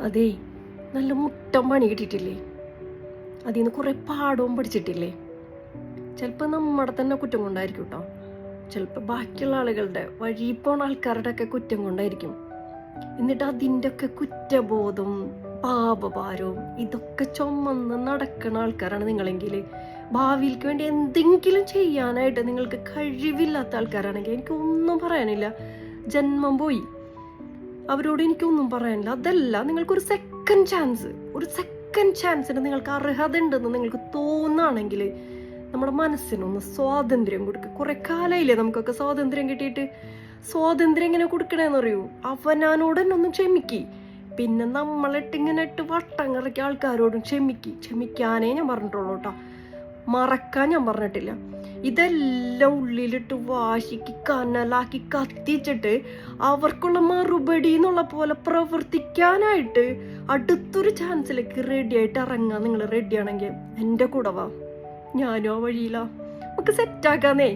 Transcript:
അതേ, നല്ല മുട്ടം പണി കിട്ടിയിട്ടില്ലേ? അതിൽ നിന്ന് കുറേ പാടവും പഠിച്ചിട്ടില്ലേ? ചിലപ്പോൾ നമ്മുടെ തന്നെ കുറ്റം കൊണ്ടായിരിക്കും കേട്ടോ. ചിലപ്പോൾ ബാക്കിയുള്ള ആളുകളുടെ വഴി പോണ ആൾക്കാരുടെ ഒക്കെ കുറ്റം കൊണ്ടായിരിക്കും. എന്നിട്ട് അതിൻ്റെ ഒക്കെ കുറ്റബോധവും പാപഭാരവും ഇതൊക്കെ ചുമന്ന് നടക്കുന്ന ആൾക്കാരാണ് നിങ്ങളെങ്കിൽ, ഭാവിയിലേക്ക് വേണ്ടി എന്തെങ്കിലും ചെയ്യാനായിട്ട് നിങ്ങൾക്ക് കഴിവില്ലാത്ത ആൾക്കാരാണെങ്കിൽ എനിക്കൊന്നും പറയാനില്ല. ജന്മം പോയി, അവരോട് എനിക്കൊന്നും പറയാനില്ല. അതല്ല, നിങ്ങൾക്കൊരു സെക്കൻഡ് ചാൻസിന് നിങ്ങൾക്ക് അർഹത ഉണ്ടെന്ന് നിങ്ങൾക്ക് തോന്നുകയാണെങ്കിൽ നമ്മുടെ മനസ്സിനൊന്ന് സ്വാതന്ത്ര്യം കൊടുക്കുക. കുറെ കാലമായില്ലേ നമുക്കൊക്കെ സ്വാതന്ത്ര്യം കിട്ടിയിട്ട്. സ്വാതന്ത്ര്യം എങ്ങനെ കൊടുക്കണേന്ന് അറിയൂ? അവനോട് തന്നെ ഒന്ന് ക്ഷമിക്കി. പിന്നെ ഇങ്ങനെ ഇട്ട് വട്ടം കറക്കിയ ആൾക്കാരോടും ക്ഷമിക്കാനേ ഞാൻ പറഞ്ഞിട്ടുള്ളൂ കേട്ടോ, മറക്കാൻ ഞാൻ പറഞ്ഞിട്ടില്ല. ഇതെല്ലാം ഉള്ളിലിട്ട് വാശിക്ക് കനലാക്കി കത്തിച്ചിട്ട് അവർക്കുള്ള മറുപടി എന്നുള്ള പോലെ പ്രവർത്തിക്കാനായിട്ട് അടുത്തൊരു ചാൻസിലേക്ക് റെഡിയായിട്ട് ഇറങ്ങാൻ നിങ്ങൾ റെഡിയാണെങ്കിൽ എൻ്റെ കൂടെ വാ, ഞാനും ആ വഴിയിലാ. നമുക്ക് സെറ്റാക്കാന്നേ.